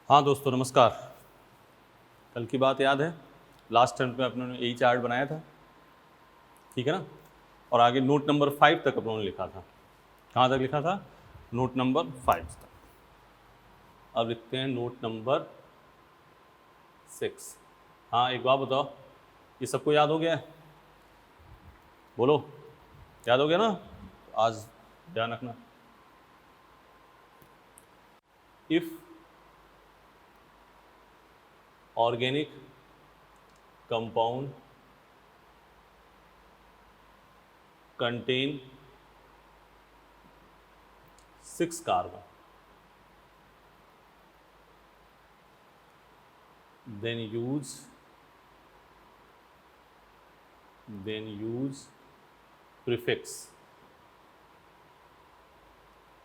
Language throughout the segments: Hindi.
हाँ दोस्तों नमस्कार। कल की बात याद है? लास्ट टर्म पे अपने ने यही चार्ट बनाया था, ठीक है ना? और आगे नोट नंबर 5 तक अपनों ने लिखा था। कहाँ तक लिखा था? नोट नंबर 5 तक। अब लिखते हैं नोट नंबर 6। हाँ एक बात बताओ, ये सबको याद हो गया है? बोलो, याद हो गया ना? आज ध्यान रखना। If organic compound contain 6 carbon, then use prefix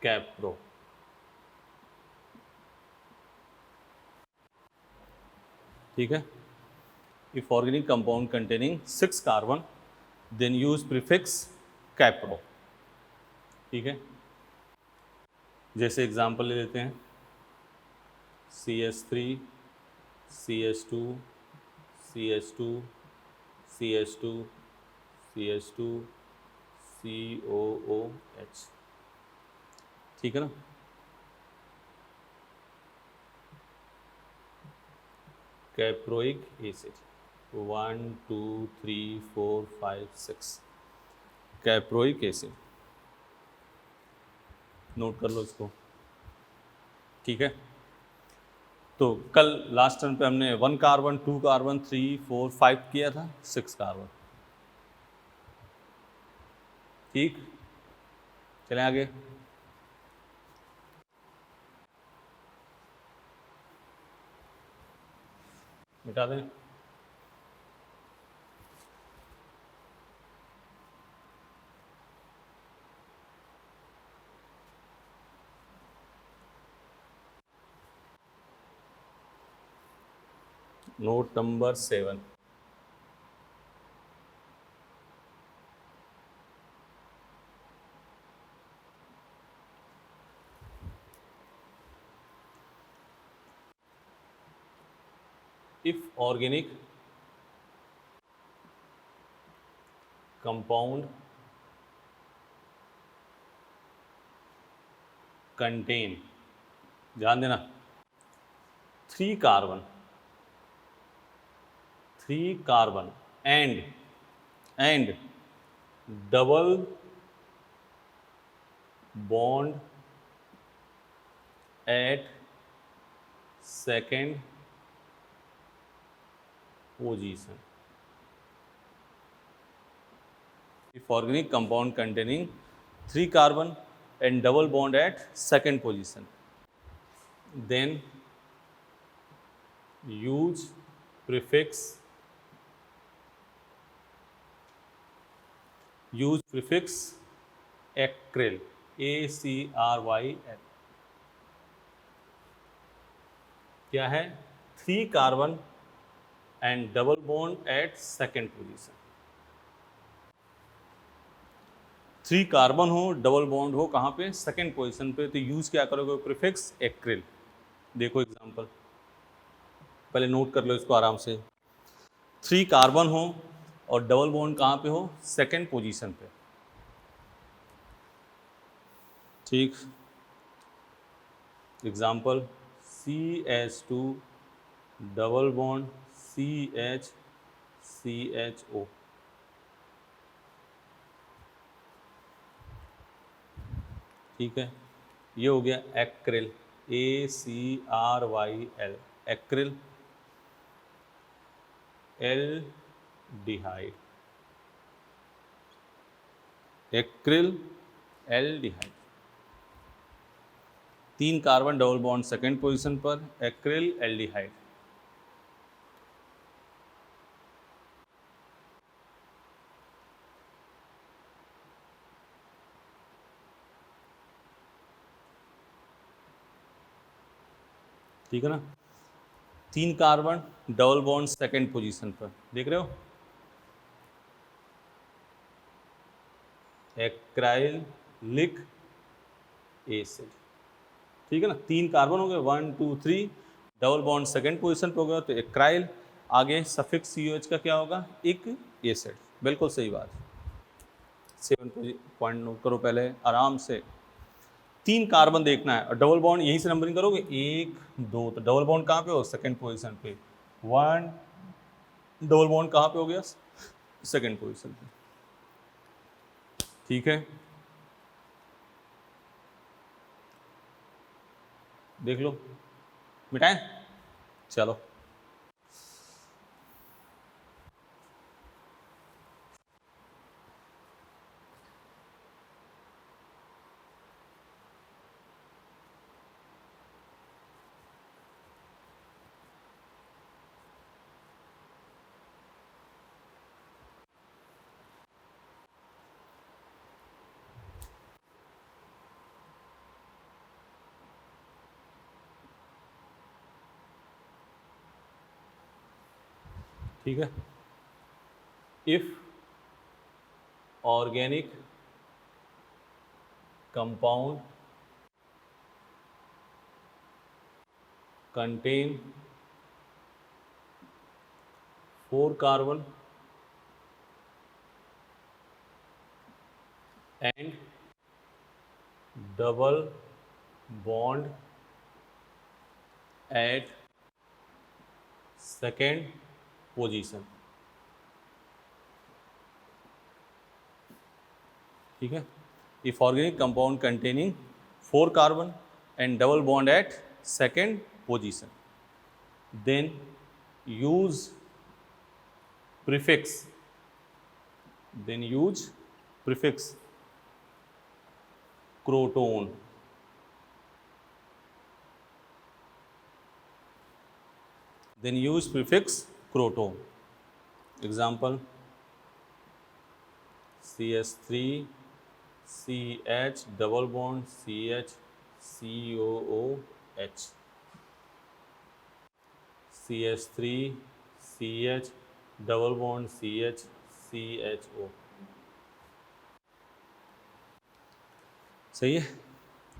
capro. ठीक है? If organic compound containing 6 carbon, then use prefix capro. ठीक है? जैसे एग्जांपल ले लेते हैं, CH3 CH2 CH2 CH2 CH2 COOH। ठीक है ना? Caproic acid 1 2 3 4 5 6 caproic acid, note कर लो इसको। ठीक है? तो कल लास्ट टर्म पे हमने 1 कार्बन 2 कार्बन 3 4 5 किया था, 6 कार्बन। ठीक, चलें आगे। मिटा दें। Note number 7। If organic compound contain, ध्यान देना, 3 carbon and double bond at second position. If organic compound containing 3 carbon and double bond at second position, then use prefix acryl, ACRYL। क्या है? 3 carbon and double bond at second position. 3 carbon हो, डबल बॉन्ड हो, कहाँ पे? सेकेंड पोजीशन पे। तो यूज क्या करोगे? Prefix acryl. देखो एग्जांपल, पहले नोट कर लो इसको आराम से। 3 कार्बन हो और डबल बॉन्ड कहाँ पे हो? सेकेंड पोजीशन पे। ठीक, example CH2 double bond CHCHO। ठीक है, ये हो गया acryl, ACRYL, acryl aldehyde, acryl aldehyde. 3 carbon double bond second position पर, एक्रिल एल्डिहाइड। ठीक है ना? 3 carbon double bond second position पर, देख रहे हो? Acrylic acid. ठीक है ना? 3 कार्बन हो गए, 1 2 3, डबल बॉन्ड सेकेंड पोजीशन पे हो गया तो एक्राइल, आगे सफिक्स COH का क्या होगा, एक एसिड। बिल्कुल सही बात। 7 पॉइंट नोट करो पहले आराम से। 3 कार्बन देखना है और डबल बॉन्ड यहीं से नंबरिंग करोगे 1 2, तो डबल बॉन्ड कहाँ पे हो, सेकेंड पोजीशन पे। 1 डबल बॉन्ड कहाँ पे हो गया, सेकेंड पोजीशन पे। ठीक है, देख लो, मिटाएं, चलो। ठीक है, if organic compound contain 4 carbon and double bond at second position। ठीक है, if organic compound containing 4 carbon and double bond at second position, then use prefix croton। then use prefix croton। example CH3 CH double bond CH COOH, CH3 CH double bond CH CHO। सही है,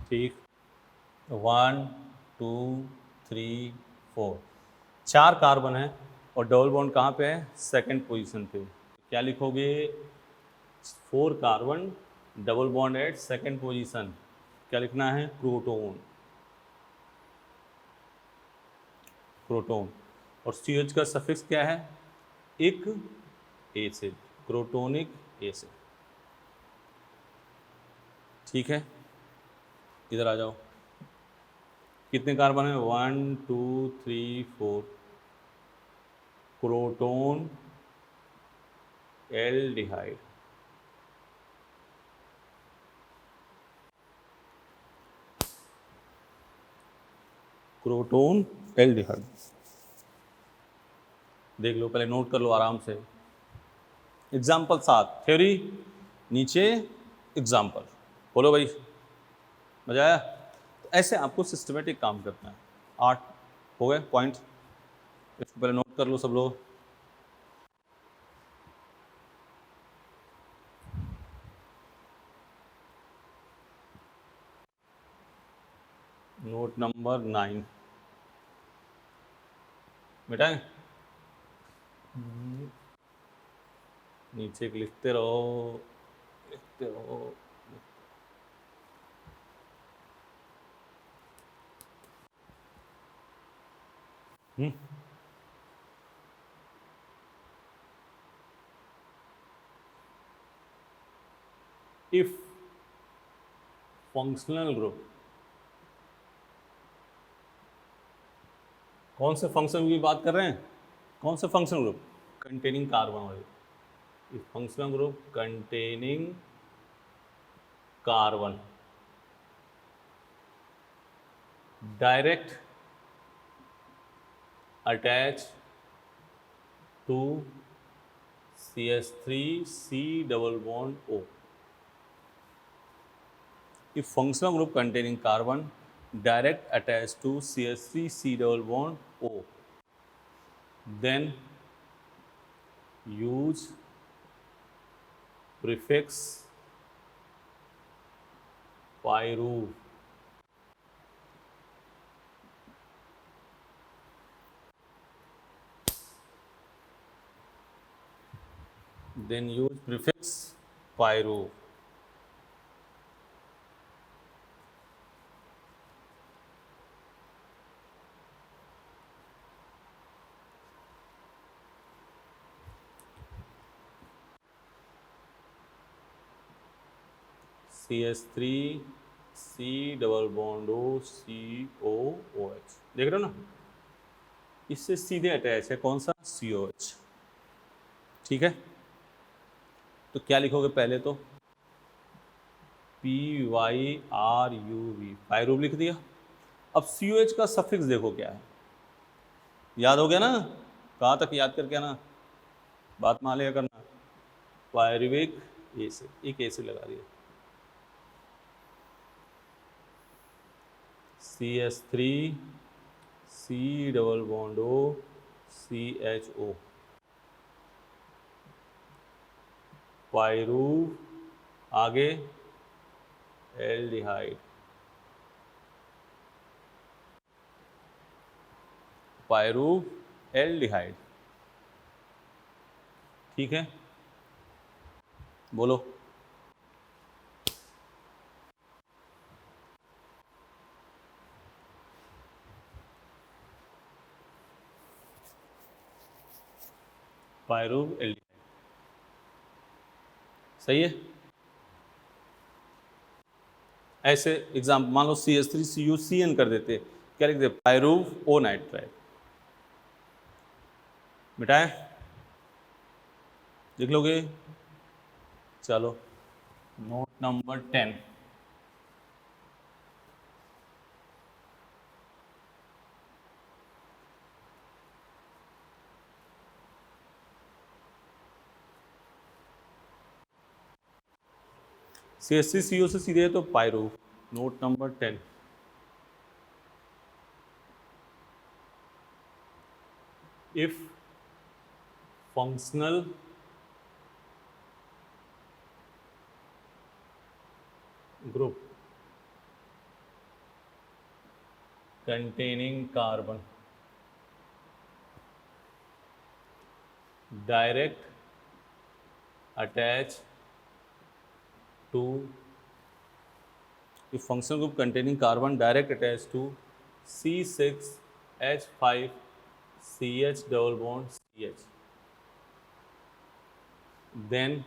ठीक। 1 2 3 4, 4 कार्बन है और डबल बॉन्ड कहाँ पे है, सेकंड पोजीशन पे। क्या लिखोगे, 4 carbon double bond at second position, क्या लिखना है, क्रोटोन। क्रोटोन और CH का सफिक्स क्या है, एक एसिड, क्रोटोनिक एसिड। ठीक है, इधर आ जाओ, कितने कार्बन है, 1 2 3 4, क्रोटोन एल्डिहाइड। क्रोटोन एल्डिहाइड, देख लो, पहले नोट कर लो आराम से। एग्जाम्पल 7, थ्योरी नीचे, एग्जाम्पल। बोलो भाई, मजा आया। तो ऐसे आपको सिस्टमेटिक काम करना है। 8 हो गए पॉइंट, इसको पहले नोट कर लो सब लोग। नोट नंबर 9 बेटा, नीचे लिखते रहो, लिखते रहो। इफ फंक्शनल ग्रुप, कौन से फंक्शन की बात कर रहे हैं, कौन से फंक्शनल ग्रुप, कंटेनिंग कार्बन वाले। If functional group containing carbon direct attach to CH3C double bond O। if functional group containing carbon direct attached to CH3C double bond O, then use prefix pyruvate। Then use prefix pyro. CH3 C double bond O COOH, देख रहे हो ना, इससे सीधे अटैच है कौन सा, COH। ठीक है, तो क्या लिखोगे पहले तो PYRUV, पायरूव लिख दिया। अब COH का सफिक्स देखो क्या है, याद हो गया ना, कहाँ तक याद करके आना, बात मान लिया करना। पायरुविक एसिड, एक एसिड लगा दिया, CH3 C double bond O CHO, पायरूव, आगे एल्डिहाइड, पायरूव एल्डिहाइड। ठीक है, बोलो। पायरूव एल्डिहाइड, सही है। ऐसे एग्जाम मान लो CH3CuCN कर देते, क्या लिखते, पायरूव O नाइट्राइड, मिटाए, लिख लोगे। चलो नोट नंबर 10, CH3CO से सीधे है तो पायरूव। Note number 10, if functional group containing carbon direct attach to, if functional group containing carbon direct attached to C6H5CH double bond CH, then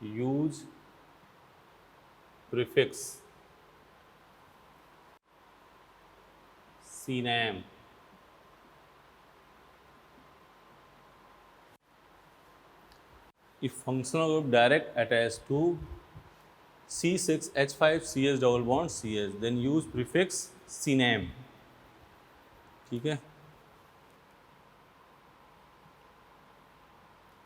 use prefix CNAM, if functional group direct attached to C6H5CH double bond CH, then use prefix CNAM। ठीक है,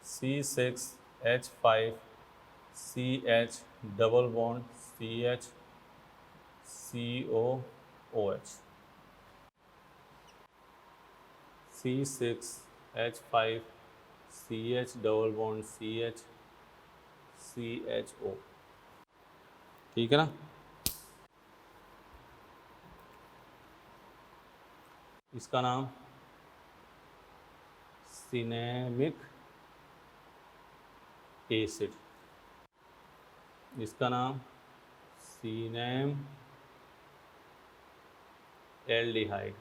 C6H5CH double bond CH COOH, C6H5CH double bond CH CHO। ठीक है ना, इसका नाम सिनेमिक एसिड, इसका नाम सिनेम एल्डिहाइड।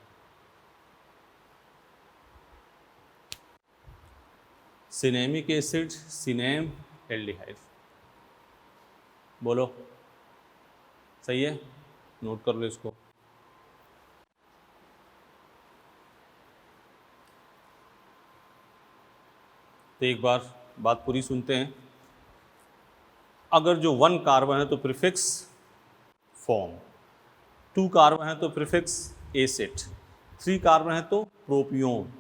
सिनेमिक एसिड, सिनेम एल्डिहाइड, बोलो सही है, नोट कर लो इसको। तो एक बार बात पूरी सुनते हैं। अगर जो 1 कार्बन है तो प्रीफिक्स फॉर्म, 2 कार्बन है तो प्रीफिक्स एसिड, 3 कार्बन है तो प्रोपियोन,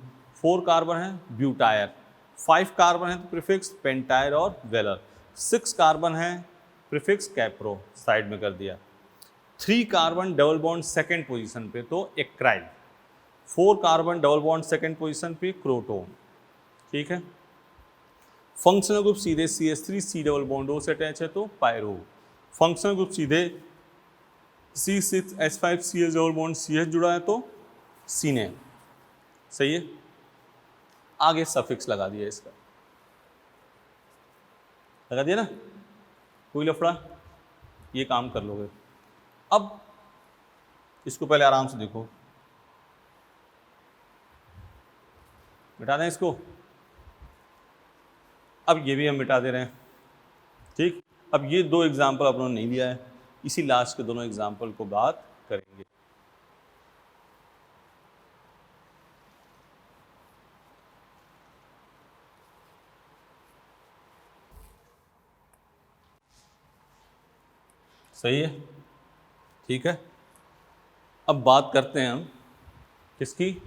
4 कार्बन है ब्यूटायर, 5 कार्बन है तो प्रीफिक्स पेंटायर और वेलर, 6 कार्बन है प्रीफिक्स कैप्रो, साइड में कर दिया, 3 carbon double bond second position पे तो एक्राइल, 4 carbon double bond second position पे क्रोटोन। ठीक है, फंक्शनल ग्रुप सीधे CH3 C double bond O से अटैच है तो पायरो, फंक्शनल ग्रुप सीधे C6H5CH डबल बॉन्ड CH जुड़ा है तो सीने। सही है, आगे सफिक्स लगा दिया इसका। लगा दिया ना, कोई लफड़ा, ये काम कर लोगे। अब इसको पहले आराम से देखो, मिटा दें इसको। अब ये भी हम मिटा दे रहे हैं, ठीक। अब ये दो एग्जाम्पल आप लोगों ने नहीं दिया है, इसी लास्ट के दोनों एग्जाम्पल को बात करेंगे। सही है, ठीक है। अब बात करते हैं हम किसकी,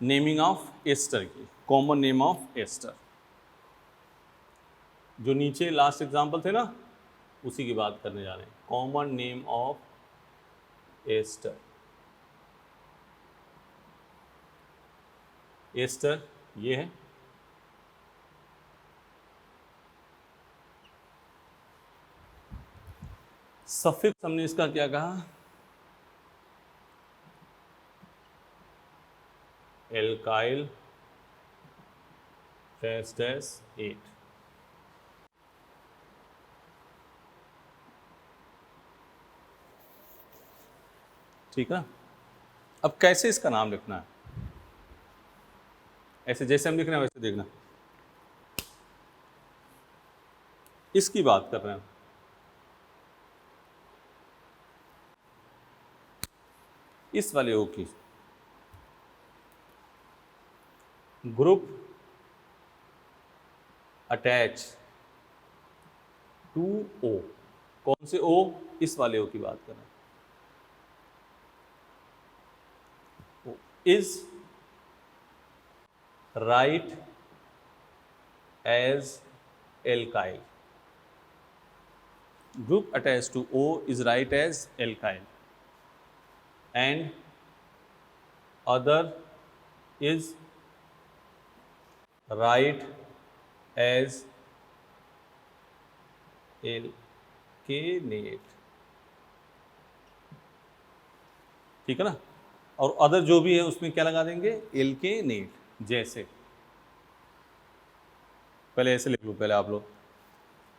नेमिंग ऑफ एस्टर की, कॉमन नेम ऑफ एस्टर। जो नीचे लास्ट एग्जाम्पल थे ना, उसी की बात करने जा रहे हैं, common name of ester. Ester ये है, सफिक्स हमने इसका क्या कहा, एल्काइल -8, ठीक है। अब कैसे इसका नाम लिखना है, ऐसे जैसे हम लिख रहे हैं वैसे देखना, इसकी बात कर रहे हैं। इस वाले ओ की, ग्रुप अटैच टू ओ, कौन से ओ, इस वाले ओ की बात कर रहे हैं। Is write as alkyl, group attached to O is right as alkyl and other is right as alkanate, ठीक है ना। और अदर जो भी है उसमें क्या लगा देंगे, एल्केनेट। जैसे पहले ऐसे लिख लो पहले आप लोग,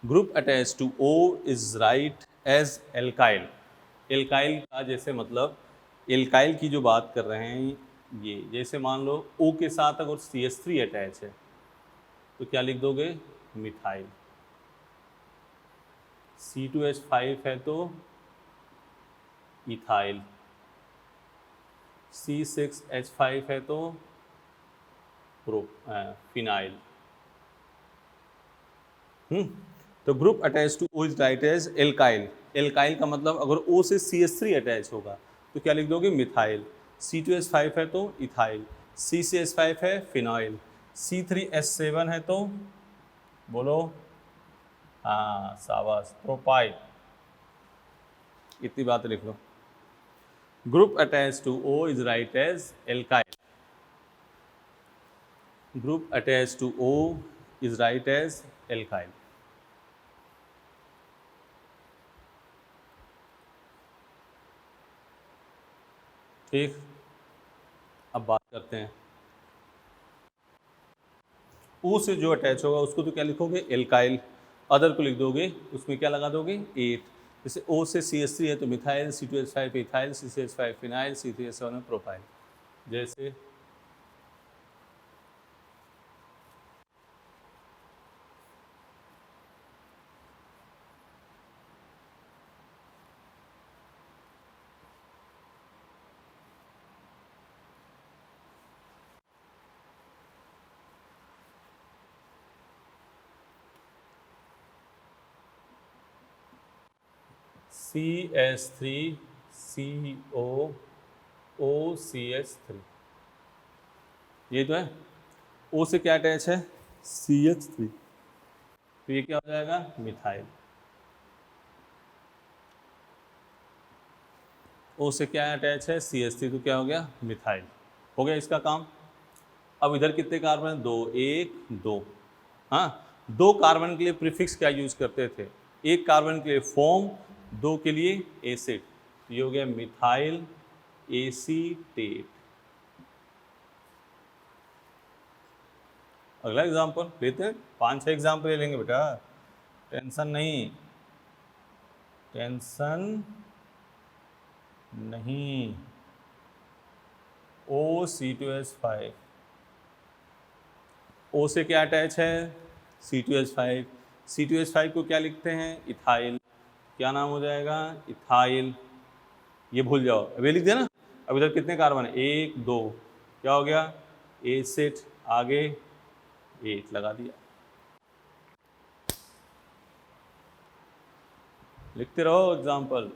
group attach to O is write as alkyl. Alkyl का जैसे मतलब, एल्काइल की जो बात कर रहे हैं ये, जैसे मान लो ओ के साथ अगर CH3 अटैच है तो क्या लिख दोगे, मिथाइल। C2H5 है तो इथाइल, C6H5 है तो फिनाइल। तो group attach to O is write as alkyl. Alkyl का मतलब अगर O से CH3 अटैच होगा तो क्या लिख दोगे, मिथाइल। C2H5 है तो इथाइल, CCH5 है फिनाइल, C3H7 है तो बोलो, हाँ शाबाश, प्रोपाइल। इतनी बात लिख लो, group attach to O is write as alkyl, group attach to O is write as alkyl. ठीक, अब बात करते हैं O से जो अटैच होगा उसको तो क्या लिखोगे, एल्काइल। अदर को लिख दोगे, उसमें क्या लगा दोगे, 8। जैसे O से CH3 है तो methyl, C2H5 ethyl, CCH5 phenyl, C3H7 propyl. जैसे CH3COOCH3, ये तो है। O से क्या अटैच है, CH3, तो ये क्या हो जाएगा, मिथाइल। O से क्या अटैच है, CH3, तो क्या हो गया, मिथाइल। हो गया इसका काम। अब इधर कितने कार्बन हैं, 2, 1, 2। हाँ, 2 कार्बन के लिए प्रीफिक्स क्या यूज करते थे, 1 कार्बन के लिए फॉर्म, 2 के लिए एसिड। ये हो गया मिथाइल एसीटेट। अगला एग्जाम्पल लेते हैं, 5-6 एग्जाम्पल ले लेंगे बेटा। टेंशन नहीं, टेंशन नहीं, O C2H5। O से क्या अटैच है? C2H5। C2H5 को क्या लिखते हैं? इथाइल। क्या नाम हो जाएगा? इथाइल। ये भूल जाओ, अब ये लिख दिया ना। अब इधर कितने कार्बन है? 1 2, क्या हो गया? एसिड। आगे 8 लगा दिया। लिखते रहो एग्जाम्पल।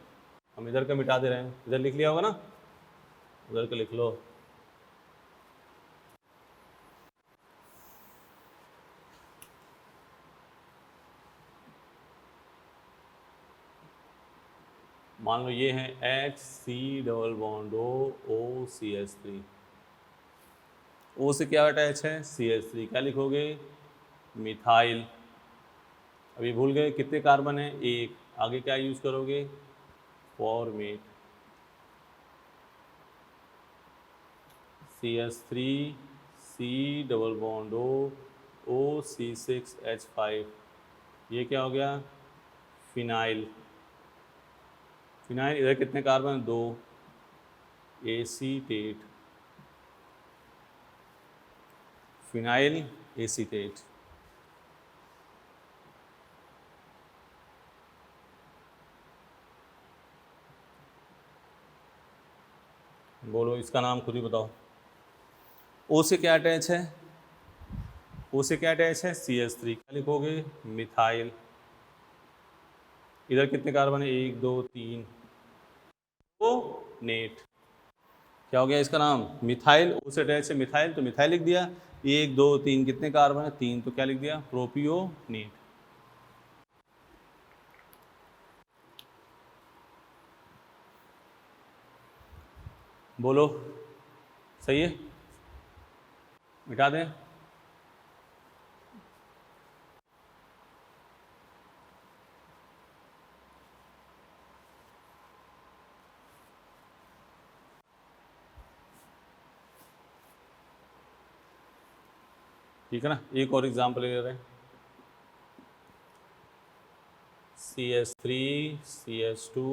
हम इधर का मिटा दे रहे हैं, इधर लिख लिया होगा ना, उधर का लिख लो। मान लो ये है HC⋯OCH3। O से क्या अटैच है? CH3। क्या लिखोगे? मिथाइल। अभी भूल गए कितने कार्बन है? 1। आगे क्या यूज करोगे? फॉर्मेट। CH3 C⋯OC6H5। ये क्या हो गया? फिनाइल। फिनाइल। इधर कितने कार्बन? 2। एसीटेट। Phenyl acetate. बोलो इसका नाम खुद ही बताओ। ओ से क्या अटैच है? ओ से क्या अटैच है? CH3। क्या लिखोगे? मिथाइल। इधर कितने कार्बन है? 1 2 3। ओ नेट। क्या हो गया इसका नाम? मिथाइल। ओ से अटैच है मिथाइल, तो मिथाइल लिख दिया। 1 2 3 कितने कार्बन है? 3, तो क्या लिख दिया? प्रोपियोनेट। बोलो सही है? मिटा दें? ठीक है ना। एक और एग्जाम्पल ले रहे हैं। CH3 CH2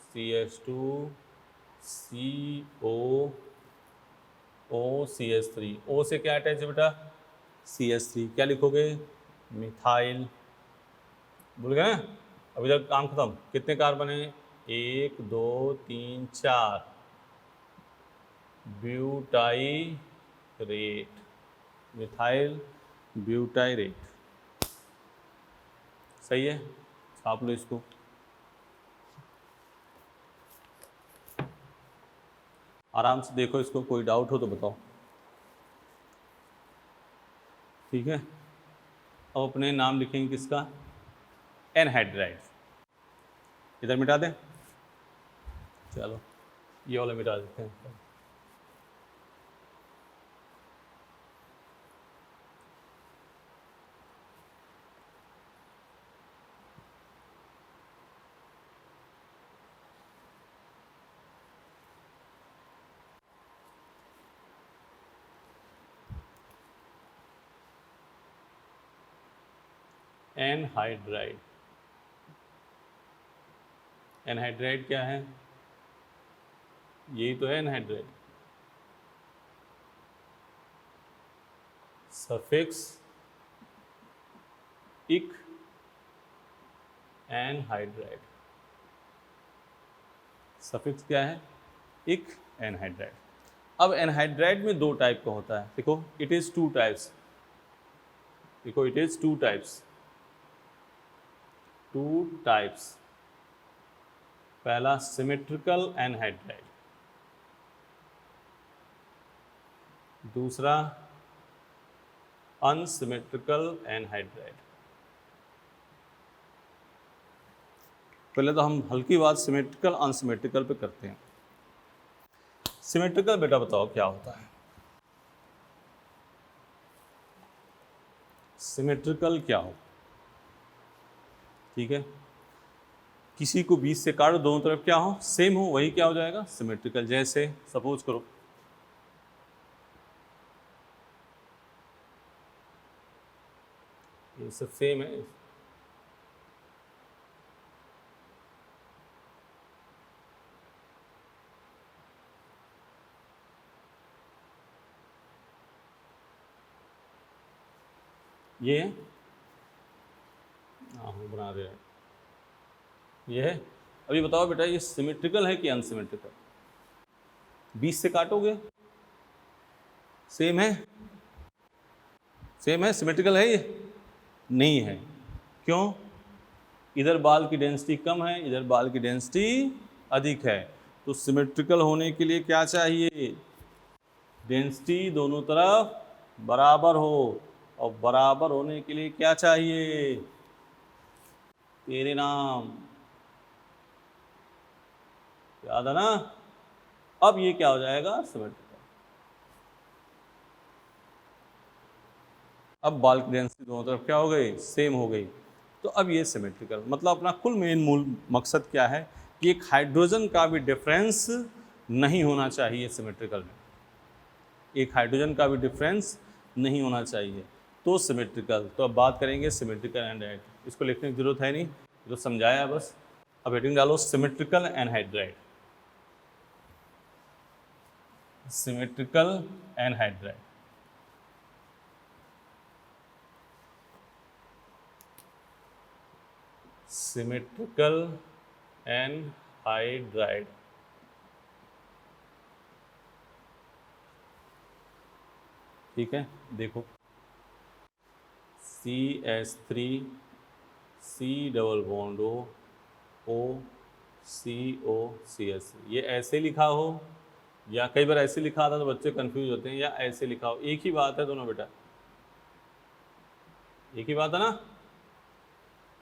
CH2 COOCH3। O से क्या अटैच है बेटा? CH3। क्या लिखोगे? मिथाइल। भूल गए? अब इधर काम खत्म। कितने कार्बन है? 1 2 3 4। ब्यूटाइरेट। Methyl butyrate. सही है, छाप लो इसको। आराम से देखो इसको, कोई डाउट हो तो बताओ। ठीक है। अब अपने नाम लिखेंगे किसका? एनहाइड्राइड। इधर मिटा दें? चलो ये वाला मिटा देते हैं। एनहाइड्राइड। एनहाइड्राइड क्या है? यही तो है एनहाइड्राइड। सफिक्स इक एनहाइड्राइड। सफिक्स क्या है? इक एनहाइड्राइड। अब एनहाइड्राइड में 2 टाइप का होता है। देखो इट इज 2 टाइप्स। देखो इट इज 2 टाइप्स। 2 टाइप्स। पहला सिमेट्रिकल एनहाइड्राइड, दूसरा अनसिमेट्रिकल एनहाइड्राइड। पहले तो हम हल्की बात सिमेट्रिकल अनसिमेट्रिकल पे करते हैं। सिमेट्रिकल बेटा बताओ क्या होता है? सिमेट्रिकल क्या हो? ठीक है, किसी को बीच से काटो, दोनों तरफ क्या हो? सेम हो, वही क्या हो जाएगा? सिमेट्रिकल। जैसे सपोज करो ये सब सेम है, ये है, हाँ बना रहे हैं, ये है। अभी बताओ बेटा ये सिमेट्रिकल है कि अनसिमेट्रिकल? 20 से काटोगे, सेम है, सेम है, सिमेट्रिकल है ये? नहीं है। क्यों? इधर बाल की डेंसिटी कम है, इधर बाल की डेंसिटी अधिक है। तो सिमेट्रिकल होने के लिए क्या चाहिए? डेंसिटी दोनों तरफ बराबर हो, और बराबर होने के लिए क्या चाहिए? तेरे नाम, याद है ना? अब ये क्या हो जाएगा? सिमेट्रिकल। अब बाल की डेंसिटी दोनों तरफ क्या हो गई? सेम हो गई। तो अब ये सिमेट्रिकल, मतलब अपना कुल मेन मूल मकसद क्या है कि एक हाइड्रोजन का भी डिफरेंस नहीं होना चाहिए सिमेट्रिकल में, एक हाइड्रोजन का भी डिफरेंस नहीं होना चाहिए, तो सिमेट्रिकल। तो अब बात करेंगे सिमेट्रिकल एनहाइड्राइड। इसको लिखने की जरूरत है नहीं, तो समझाया बस। अब हेडिंग डालो symmetrical anhydride, symmetrical anhydride. Symmetrical anhydride, ठीक है। देखो CH3 C double bond O CO CS, ये ऐसे लिखा हो या कई बार ऐसे लिखा था तो बच्चे कंफ्यूज होते हैं, या ऐसे लिखा हो, एक ही बात है दोनों बेटा, एक ही बात है ना।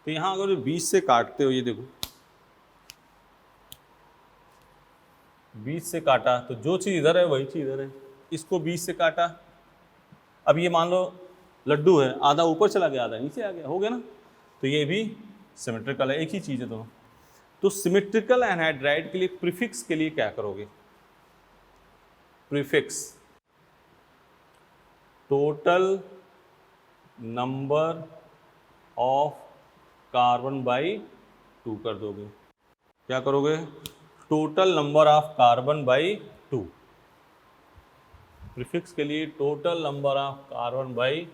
तो यहाँ अगर 20 से काटते हो, ये देखो 20 से काटा तो जो चीज़ इधर है वही चीज़ इधर है। इसको 20 से काटा, अब ये मान लो लड्डू है, आधा ऊपर चला गया आधा नीचे आ गया, हो गया ना। तो ये भी सिमेट्रिकल है, एक ही चीज़ है दोनों। तो सिमेट्रिकल एनहाइड्राइड के लिए प्रीफिक्स के लिए क्या करोगे? Prefix total number of carbon by 2 कर दोगे। क्या करोगे? Total number of carbon by 2। Prefix के लिए total number of carbon by 2।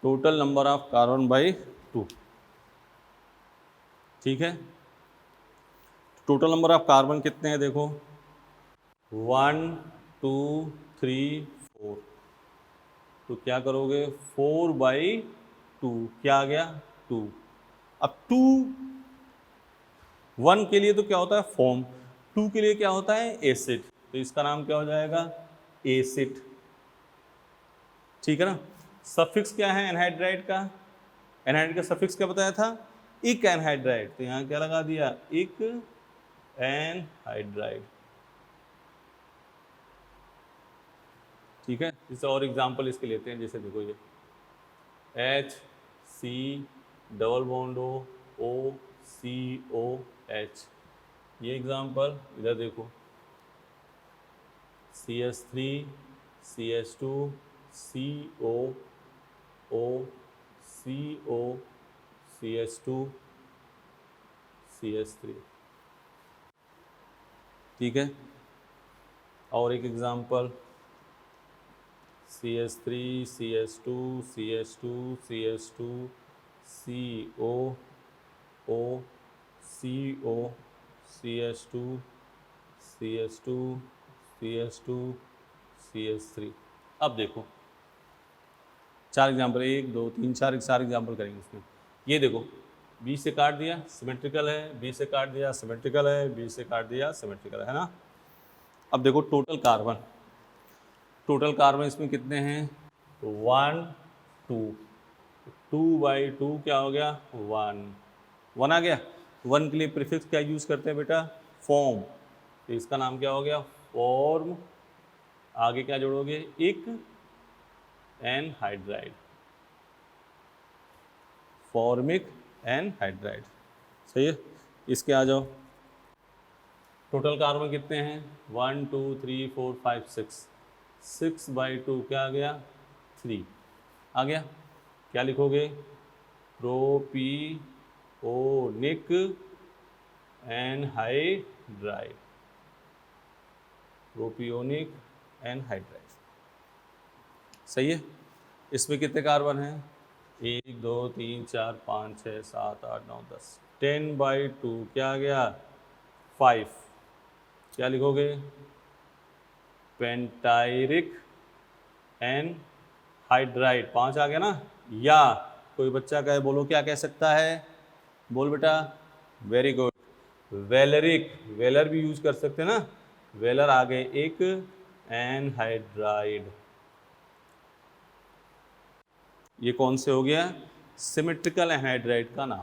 Total number of carbon by 2, ठीक है। टोटल नंबर ऑफ कार्बन कितने हैं देखो, 1 2 3 4। तो क्या करोगे? 4/2, क्या आ गया? 2। अब 2 1 के लिए तो क्या होता है? फॉर्म। 2 के लिए क्या होता है? एसिड। तो इसका नाम क्या हो जाएगा? एसिड, ठीक है ना। सफिक्स क्या है एनहाइड्राइड का? एनहाइड्राइड का सफिक्स क्या बताया था? इक एनहाइड्राइड। तो यहाँ क्या लगा दिया? इक एनहाइड्राइड, ठीक है। इसे और एग्जांपल इसके लेते हैं, जैसे देखो ये HC डबल बॉन्ड OCOH, ये एग्जांपल। इधर देखो CH3 CH2 COO CO CH2 CH3, ठीक है। और एक example CH3 CH2 CH2 CH2 COO CO CH2 CH2 CH2 CH3। अब देखो 4 एग्जाम्पल, 1 2 3 4 एग्जाम्पल करेंगे इसमें। ये देखो 20 से काट दिया सिमेट्रिकल है, 20 से काट दिया सिमेट्रिकल है, 20 से काट दिया सिमेट्रिकल है ना। अब देखो टोटल कार्बन, टोटल कार्बन इसमें कितने हैं? 1 2, 2/2 क्या हो गया? 1 आ गया। 1 के लिए प्रीफिक्स क्या यूज़ करते हैं बेटा? फॉर्म। तो इसका नाम क्या हो गया? फॉर्म। आगे क्या जोड़ोगे? इक एनहाइड्राइड, फॉर्मिक एनहाइड्राइड, सही है। इसके आ जाओ, टोटल कार्बन कितने हैं? 1 2 3 4 5 6, 6/2 क्या आ गया? 3 आ गया। क्या लिखोगे? Propionic anhydride, propionic anhydride. सही है। इसमें कितने कार्बन हैं? 1 2 3 4 5 6 7 8 9 10, 10/2 क्या आ गया? 5। क्या लिखोगे? पेंटायरिक एनहाइड्राइड 5 आ गया ना। या कोई बच्चा कहे, बोलो क्या कह सकता है? बोल बेटा। वेरी गुड, वेलरिक, वेलर भी यूज कर सकते हैं ना। वेलर आ गए एक एनहाइड्राइड। ये कौन से हो गया? सिमेट्रिकल एनहाइड्राइड का नाम।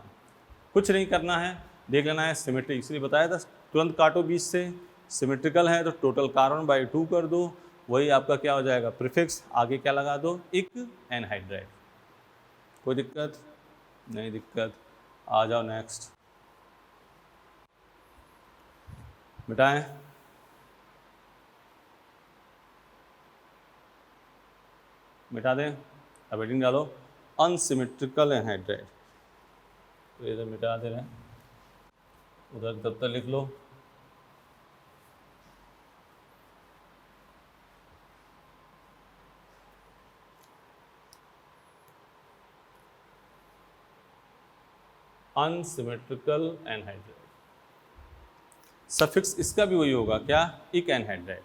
कुछ नहीं करना है, देख लेना है सिमेट्रिक, इसलिए बताया था तुरंत काटो बीच से। सिमेट्रिकल है तो टोटल कार्बन बाई 2 कर दो, वही आपका क्या हो जाएगा? प्रीफिक्स, आगे क्या लगा दो? इक एनहाइड्राइड। कोई दिक्कत? नहीं दिक्कत। आ जाओ नेक्स्ट। मिटाएं। मिटा दें। अब हेडिंग डालो अनसिमेट्रिकल एनहाइड्राइड। तो इधर मिटा दे रहे हैं, उधर तब तक लिख लो। Unsymmetrical anhydride. सफिक्स इसका भी वही होगा क्या? इक एनहाइड्राइड।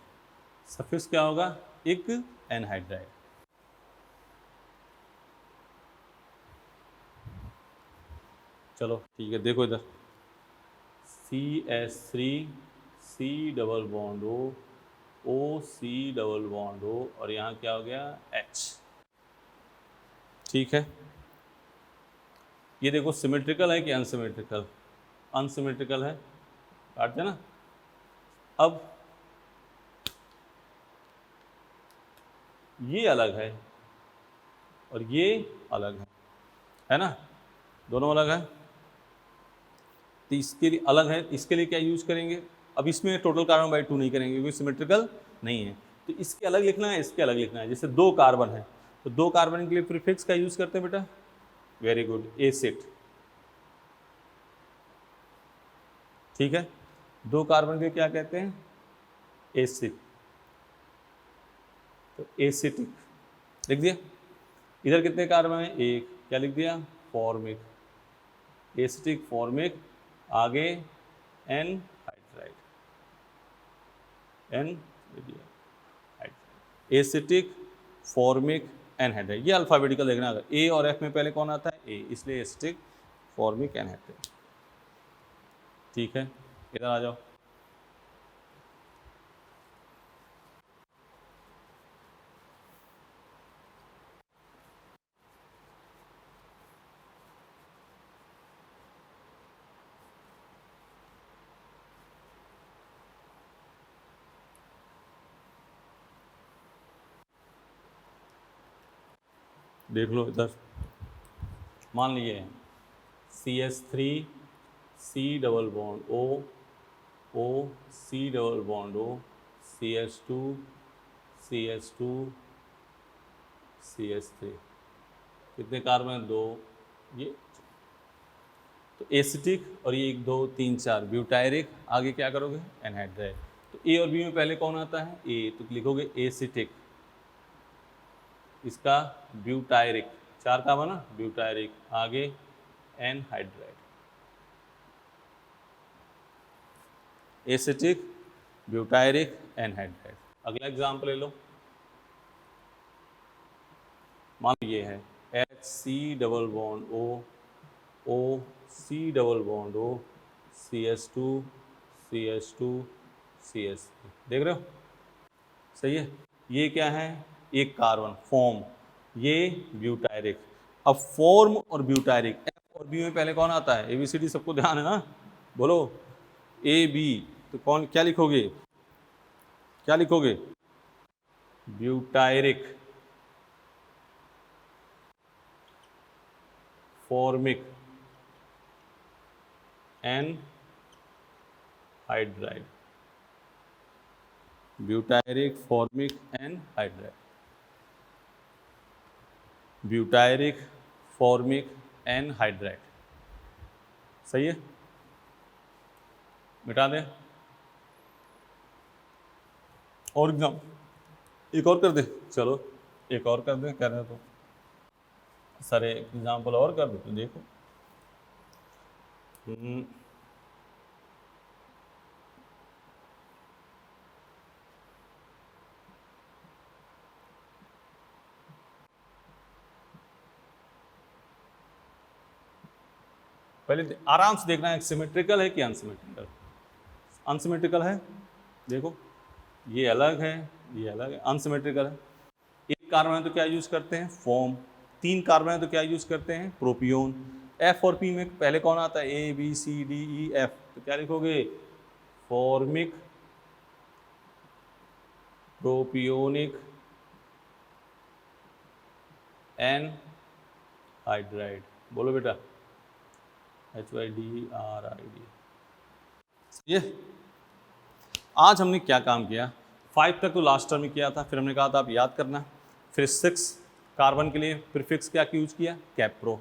सफिक्स क्या होगा? इक एनहाइड्राइड। चलो ठीक है, देखो इधर CH3 C double bond O C double bond O और यहाँ क्या हो गया? H। ठीक है, ये देखो सिमेट्रिकल है कि अनसिमेट्रिकल? अनसिमेट्रिकल है, काटते ना। अब ये अलग है और ये अलग है ना, दोनों अलग है। तो इसके लिए अलग है, इसके लिए क्या यूज करेंगे? अब इसमें टोटल कार्बन बाई 2 नहीं करेंगे क्योंकि सिमेट्रिकल नहीं है, तो इसके अलग लिखना है, इसके अलग लिखना है। जैसे 2 कार्बन है तो 2 कार्बन के लिए प्रीफिक्स का यूज करते हैं बेटा। Very good, acid. ठीक है, 2 कार्बन के क्या कहते हैं? एसिड। तो एसिटिक लिख दिया। इधर कितने कार्बन है? 1, क्या लिख दिया? फॉर्मिक। एसिटिक, फॉर्मिक, आगे एनहाइड्राइड। Acetic, formic, anhydride. ये अल्फाबेटिकल देखना, अगर ए और एफ में पहले कौन आता है? ए, इसलिए एसिटिक, फॉर्मिक, एनहाइड्राइड। ठीक है, इधर आ जाओ। देख लो इधर, मान लीजिए CH3 C double bond O C double bond O CH2 CH2 CH3, कितने कार्बन? 2। ये तो एसिटिक, और ये 1 2 3 4 ब्यूटायरिक, आगे क्या करोगे? एनहाइड्राइड। तो ए और बी में पहले कौन आता है? ए, तो लिखोगे एसिटिक, इसका ब्यूटायरिक, 4 का बना ब्यूटायरिक, आगे एनहाइड्राइड। Acetic, butyric, anhydride. अगला एग्जाम्पल ले लो, मान लो ये है HC double bond O C double bond O CH2 CH2 CH3, देख रहे हो? सही है। ये क्या है? एक कार्बन, फॉर्म, ये ब्यूटायरिक। अब फॉर्म और ब्यूटायरिक, एफ और बी में पहले कौन आता है? ABCD सबको ध्यान है ना, बोलो AB। तो कौन, क्या लिखोगे? क्या लिखोगे? Butyric, formic, anhydride. Butyric, formic, anhydride. Butyric, formic, anhydride. सही है, मिटा दें। और एग्जाम एक और कर दे, चलो एक और कर दे, कह रहे हो तो सर एक एग्जाम्पल और कर दे तो देखो। पहले आराम से देखना है सिमेट्रिकल है कि अनसिमेट्रिकल। अनसिमेट्रिकल है, देखो ये अलग है, ये अलग है, अनसिमेट्रिकल है। एक कार्बन है तो क्या यूज करते हैं, फॉर्म। 3 कार्बन है तो क्या यूज करते हैं, प्रोपियोन। एफ और पी में पहले कौन आता है, A B C D E F, तो क्या लिखोगे, फॉर्मिक, प्रोपियोनिक, एन हाइड्राइड। बोलो बेटा, HYDRID। ये आज हमने क्या काम किया, 5 तक तो लास्ट टर्म में किया था, फिर हमने कहा था आप याद करना, फिर 6 कार्बन के लिए प्रीफिक्स क्या यूज किया, कैप्रो।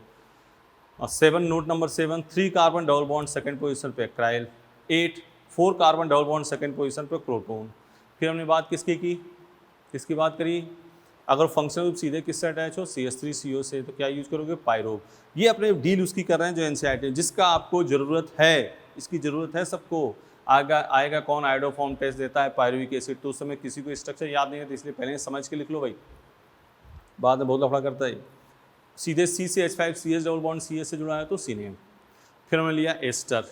और 7 note number 7 3 carbon double bond second position पे acryl. 8 4 carbon double bond second position पे प्रोटोन। फिर हमने बात किसकी बात करी, अगर फंक्शनल ग्रुप सीधे किससे अटैच हो, CH3CO से, तो क्या यूज करोगे, पायरो। ये अपने डील उसकी कर रहे हैं जो NCERT, जिसका आपको ज़रूरत है, इसकी ज़रूरत है सबको। आएगा कौन आयोडोफॉर्म टेस्ट देता है पायरुविक एसिड, तो उस समय किसी को स्ट्रक्चर याद नहीं है, तो इसलिए पहले समझ के लिख लो भाई, बाद में बहुत लफड़ा करता है। सीधे C से H5CH डबल बॉन्ड CH से जुड़ा है तो सीनेम। फिर हमने लिया एस्टर,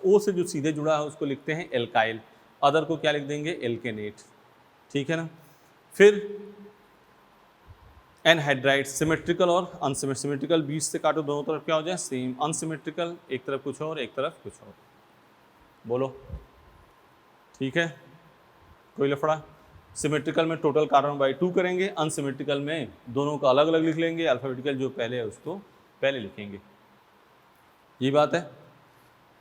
O से जो सीधे जुड़ा है उसको लिखते हैं एल्काइल, अदर को क्या लिख देंगे, एल्केनेट, ठीक है ना। फिर एनहाइड्राइड, सिमेट्रिकल और अनसिमेट्रिकल, 20 से काटो दोनों तरफ क्या हो जाए, सेम। अनसिमेट्रिकल एक तरफ कुछ और एक तरफ कुछ और, बोलो ठीक है, कोई लफड़ा। सिमेट्रिकल में टोटल कार्बन बाई 2 करेंगे, अनसिमेट्रिकल में दोनों का अलग अलग लिख लेंगे, अल्फाबेटिकल जो पहले है उसको पहले लिखेंगे, ये बात है।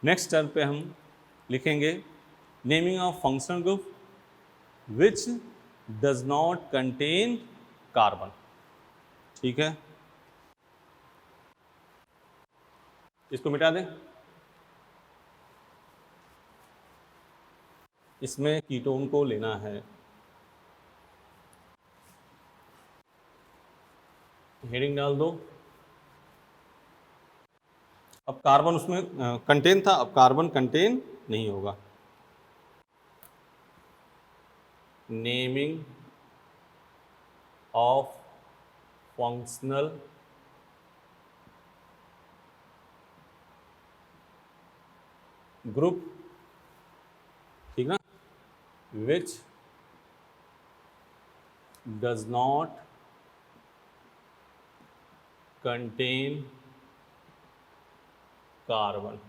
नेक्स्ट टर्म पे हम लिखेंगे naming of functional group which does not contain carbon, ठीक है, इसको मिटा दें। इसमें कीटोन को लेना है, हेडिंग डाल दो। अब कार्बन उसमें कंटेन था, अब कार्बन कंटेन नहीं होगा। नेमिंग ऑफ फंक्शनल ग्रुप, ठीक ना, which does not contain carbon,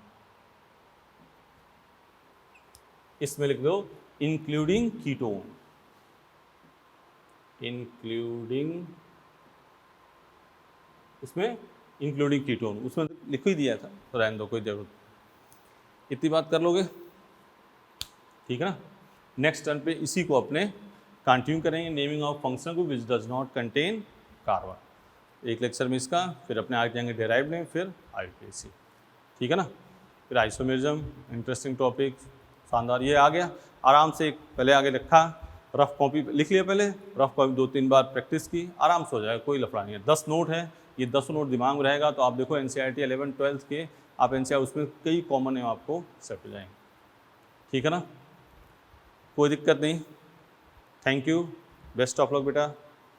इसमें लिख दो इंक्लूडिंग कीटोन, इंक्लूडिंग, इसमें इंक्लूडिंग कीटोन, उसमें लिख ही दिया था तो रहने दो, कोई जरूरत, इतनी बात कर लोगे, ठीक है ना। नेक्स्ट टर्न पे इसी को अपने कंटिन्यू करेंगे, नेमिंग ऑफ फंक्शन को which does not contain carbon. एक लेक्चर में इसका, फिर अपने आगे जाएंगे डेराइव में, फिर IUPAC, ठीक है ना। फिर आइसोमेरिज्म, इंटरेस्टिंग टॉपिक, शानदार, ये आ गया आराम से। पहले आगे रखा, रफ कॉपी लिख लिया, पहले रफ कॉपी 2-3 बार प्रैक्टिस की, आराम से हो जाएगा, कोई लफड़ा नहीं है। 10 नोट है, ये 10 नोट दिमाग में रहेगा, तो आप देखो NCERT 11-12 के आप NCERT उसमें कई कॉमन है, आपको सेट हो जाएंगे, ठीक है ना, कोई दिक्कत नहीं। Thank you, best of luck बेटा।